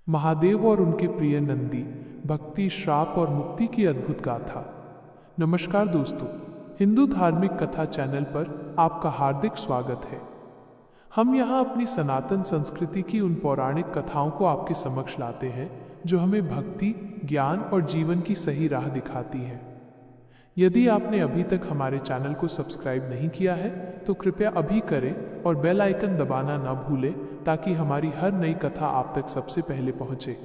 महादेव और उनके प्रिय नंदी, भक्ति, श्राप और मुक्ति की अद्भुत गाथा। नमस्कार दोस्तों, हिंदू धार्मिक कथा चैनल पर आपका हार्दिक स्वागत है। हम यहाँ अपनी सनातन संस्कृति की उन पौराणिक कथाओं को आपके समक्ष लाते हैं जो हमें भक्ति, ज्ञान और जीवन की सही राह दिखाती हैं। यदि आपने अभी तक हमारे चैनल को सब्सक्राइब नहीं किया है तो कृपया अभी करें और बेल आइकन दबाना ना भूलें ताकि हमारी हर नई कथा आप तक सबसे पहले पहुंचे।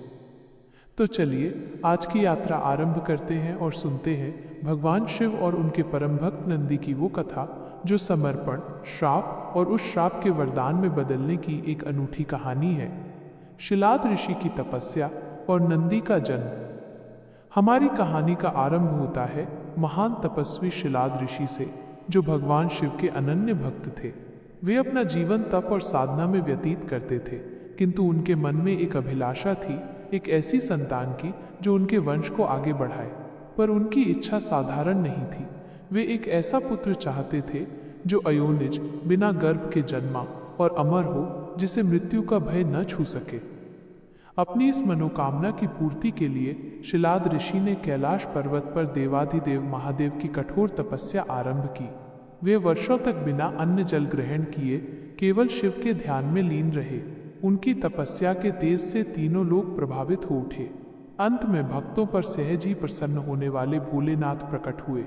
तो चलिए आज की यात्रा आरंभ करते हैं और सुनते हैं भगवान शिव और उनके परम भक्त नंदी की वो कथा जो समर्पण, श्राप और उस श्राप के वरदान में बदलने की एक अनूठी कहानी है। शिलाद ऋषि की तपस्या और नंदी का जन्म। हमारी कहानी का आरंभ होता है महान तपस्वी शिलाद ऋषि से, जो भगवान शिव के अनन्य भक्त थे। वे अपना जीवन तप और साधना में व्यतीत करते थे, किंतु उनके मन में एक अभिलाषा थी, एक ऐसी संतान की जो उनके वंश को आगे बढ़ाए। पर उनकी इच्छा साधारण नहीं थी। वे एक ऐसा पुत्र चाहते थे जो अयोनिज, बिना गर्भ के जन्मा और अमर हो, जिसे मृत्यु का भय न छू सके। अपनी इस मनोकामना की पूर्ति के लिए शिलाद ऋषि ने कैलाश पर्वत पर देवाधिदेव महादेव की कठोर तपस्या आरंभ की। वे वर्षों तक बिना अन्न जल ग्रहण किए केवल शिव के ध्यान में लीन रहे। उनकी तपस्या के तेज से तीनों लोग प्रभावित हो उठे। अंत में भक्तों पर सहज ही प्रसन्न होने वाले भोलेनाथ प्रकट हुए।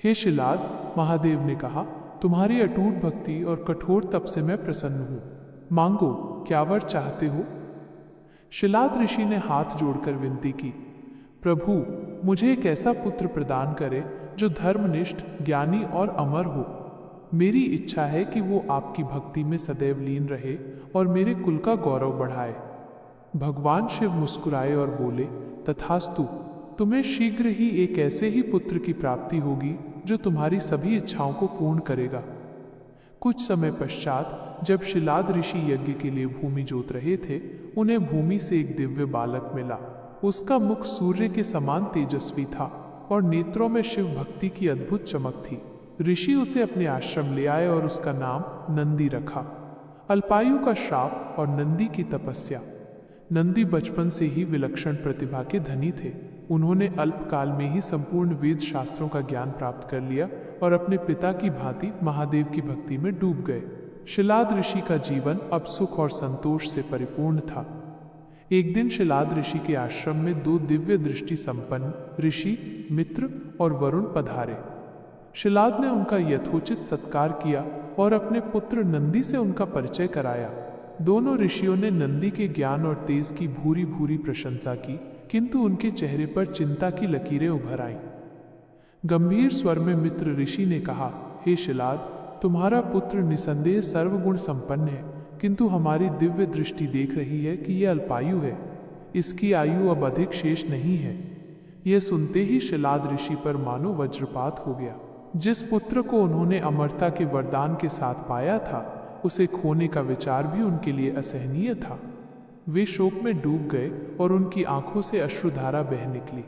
हे शिलाद, महादेव ने कहा, तुम्हारी अटूट भक्ति और कठोर तप से मैं प्रसन्न हूँ। मांगो, क्या वर चाहते हो? शिलाद ऋषि ने हाथ जोड़कर विनती की, प्रभु, मुझे एक ऐसा पुत्र प्रदान करे जो धर्मनिष्ठ, ज्ञानी और अमर हो। मेरी इच्छा है कि वो आपकी भक्ति में सदैव लीन रहे और मेरे कुल का गौरव बढ़ाए। भगवान शिव मुस्कुराए और बोले, तथास्तु, तुम्हें शीघ्र ही एक ऐसे ही पुत्र की प्राप्ति होगी जो तुम्हारी सभी इच्छाओं को पूर्ण करेगा। कुछ समय पश्चात जब शिलाद ऋषि यज्ञ के लिए भूमि जोत रहे थे, उन्हें भूमि से एक दिव्य बालक मिला। उसका मुख सूर्य के समान तेजस्वी था और नेत्रों में शिव भक्ति की अद्भुत चमक थी। ऋषि उसे अपने आश्रम ले आए और उसका नाम नंदी रखा। अल्पायु का श्राप और नंदी की तपस्या। नंदी बचपन से ही विलक्षण प्रतिभा के धनी थे। उन्होंने अल्पकाल में ही संपूर्ण वेद शास्त्रों का ज्ञान प्राप्त कर लिया और अपने पिता की भांति महादेव की भक्ति में डूब गए। शिलाद ऋषि का जीवन अब सुख और संतोष से परिपूर्ण था। एक दिन शिलाद ऋषि के आश्रम में दो दिव्य दृष्टि संपन्न ऋषि, मित्र और वरुण पधारे। शिलाद ने उनका यथोचित सत्कार किया और अपने पुत्र नंदी से उनका परिचय कराया। दोनों ऋषियों ने नंदी के ज्ञान और तेज की भूरी भूरी प्रशंसा की, किंतु उनके चेहरे पर चिंता की लकीरें उभर आईं। गंभीर स्वर में मित्र ऋषि ने कहा, हे शिलाद, तुम्हारा पुत्र निसंदेह सर्वगुण संपन्न है, किंतु हमारी दिव्य दृष्टि देख रही है कि यह अल्पायु है। इसकी आयु अब अधिक शेष नहीं है। यह सुनते ही शिलाद ऋषि पर मानो वज्रपात हो गया। जिस पुत्र को उन्होंने अमरता के वरदान के साथ पाया था, उसे खोने का विचार भी उनके लिए असहनीय था। वे शोक में डूब गए और उनकी आंखों से अश्रुधारा बह निकली।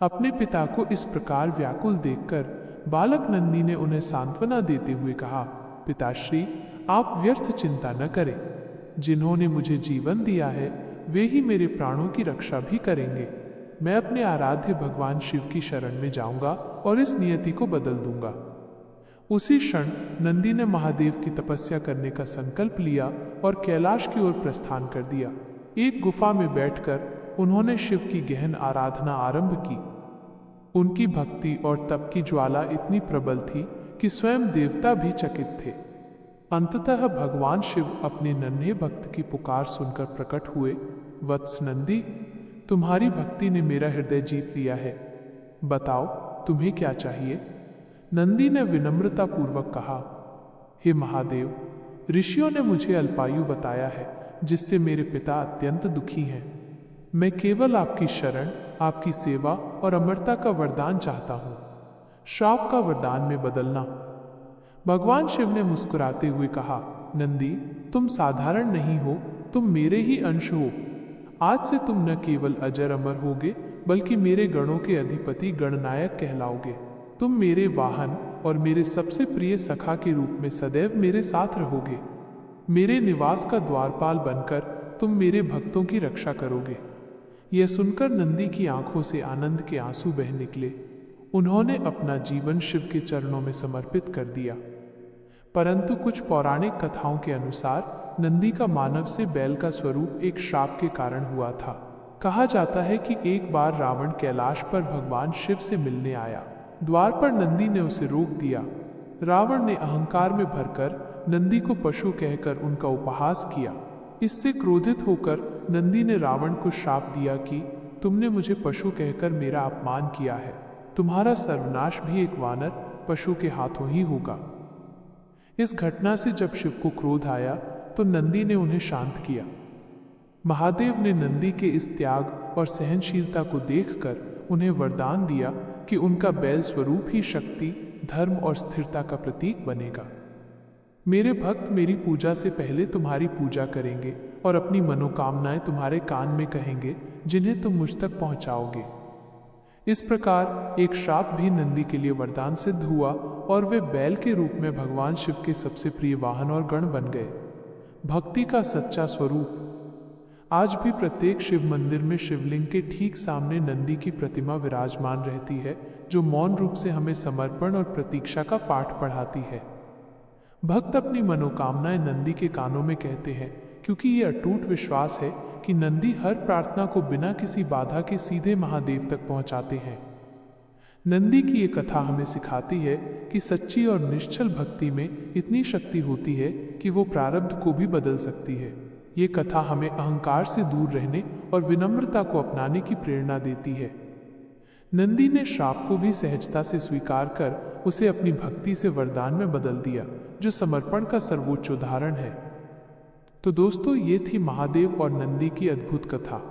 अपने पिता को इस प्रकार व्याकुल देखकर बालक नंदी ने उन्हें सांत्वना देते हुए कहा, पिताश्री, आप व्यर्थ चिंता न करें। जिन्होंने मुझे जीवन दिया है वे ही मेरे प्राणों की रक्षा भी करेंगे। मैं अपने आराध्य भगवान शिव की शरण में जाऊंगा और इस नियति को बदल दूंगा। उसी क्षण नंदी ने महादेव की तपस्या करने का संकल्प लिया और कैलाश की ओर प्रस्थान कर दिया। एक गुफा में बैठकर उन्होंने शिव की गहन आराधना आरंभ की। उनकी भक्ति और तप की ज्वाला इतनी प्रबल थी कि स्वयं देवता भी चकित थे। अंततः भगवान शिव अपने नन्हे भक्त की पुकार सुनकर प्रकट हुए। वत्स नंदी, तुम्हारी भक्ति ने मेरा हृदय जीत लिया है। बताओ, तुम्हें क्या चाहिए? नंदी ने विनम्रता पूर्वक कहा, हे महादेव, ऋषियों ने मुझे अल्पायु बताया है, जिससे मेरे पिता अत्यंत दुखी हैं। मैं केवल आपकी शरण, आपकी सेवा और अमरता का वरदान चाहता हूँ। श्राप का वरदान में बदलना। भगवान शिव ने मुस्कुराते हुए कहा, नंदी, तुम साधारण नहीं हो, तुम मेरे ही अंश हो। आज से तुम न केवल अजर अमर होगे, बल्कि मेरे गणों के अधिपति गणनायक कहलाओगे। तुम मेरे वाहन और मेरे सबसे प्रिय सखा के रूप में सदैव मेरे साथ रहोगे। मेरे निवास का द्वारपाल बनकर तुम मेरे भक्तों की रक्षा करोगे। यह सुनकर नंदी की आंखों से आनंद के आंसू बह निकले। उन्होंने अपना जीवन शिव के चरणों में समर्पित कर दिया। परंतु कुछ पौराणिक कथाओं के अनुसार नंदी का मानव से बैल का स्वरूप एक श्राप के कारण हुआ था। कहा जाता है कि एक बार रावण कैलाश पर भगवान शिव से मिलने आया। द्वार पर नंदी ने उसे रोक दिया। रावण ने अहंकार में भरकर नंदी को पशु कहकर उनका उपहास किया। इससे क्रोधित होकर नंदी ने रावण को श्राप दिया कि तुमने मुझे पशु कहकर मेरा अपमान किया है, तुम्हारा सर्वनाश भी एक वानर पशु के हाथों ही होगा। इस घटना से जब शिव को क्रोध आया तो नंदी ने उन्हें शांत किया। महादेव ने नंदी के इस त्याग और सहनशीलता को देखकर उन्हें वरदान दिया कि उनका बैल स्वरूप ही शक्ति, धर्म और स्थिरता का प्रतीक बनेगा। मेरे भक्त मेरी पूजा से पहले तुम्हारी पूजा करेंगे और अपनी मनोकामनाएं तुम्हारे कान में कहेंगे, जिन्हें तुम मुझ तक पहुंचाओगे। इस प्रकार एक श्राप भी नंदी के लिए वरदान सिद्ध हुआ और वे बैल के रूप में भगवान शिव के सबसे प्रिय वाहन और गण बन गए। भक्ति का सच्चा स्वरूप। आज भी प्रत्येक शिव मंदिर में शिवलिंग के ठीक सामने नंदी की प्रतिमा विराजमान रहती है, जो मौन रूप से हमें समर्पण और प्रतीक्षा का पाठ पढ़ाती है। भक्त अपनी मनोकामनाएं नंदी के कानों में कहते हैं, क्योंकि ये अटूट विश्वास है कि नंदी हर प्रार्थना को बिना किसी बाधा के सीधे महादेव तक पहुंचाते हैं। नंदी की ये कथा हमें सिखाती है कि सच्ची और निश्चल भक्ति में इतनी शक्ति होती है कि वो प्रारब्ध को भी बदल सकती है। ये कथा हमें अहंकार से दूर रहने और विनम्रता को अपनाने की प्रेरणा देती है। नंदी ने श्राप को भी सहजता से स्वीकार कर उसे अपनी भक्ति से वरदान में बदल दिया, जो समर्पण का सर्वोच्च उदाहरण है। तो दोस्तों, ये थी महादेव और नंदी की अद्भुत कथा।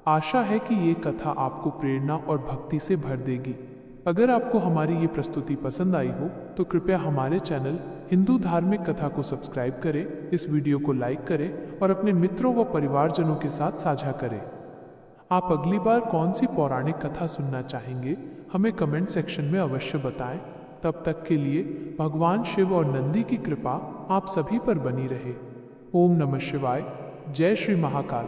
आशा है कि ये कथा आपको प्रेरणा और भक्ति से भर देगी। अगर आपको हमारी ये प्रस्तुति पसंद आई हो तो कृपया हमारे चैनल हिंदू धार्मिक कथा को सब्सक्राइब करें, इस वीडियो को लाइक करें और अपने मित्रों व परिवारजनों के साथ साझा करें। आप अगली बार कौन सी पौराणिक कथा सुनना चाहेंगे, हमें कमेंट सेक्शन में अवश्य बताएं। तब तक के लिए भगवान शिव और नंदी की कृपा आप सभी पर बनी रहे। ओम नमः शिवाय। जय श्री महाकाल।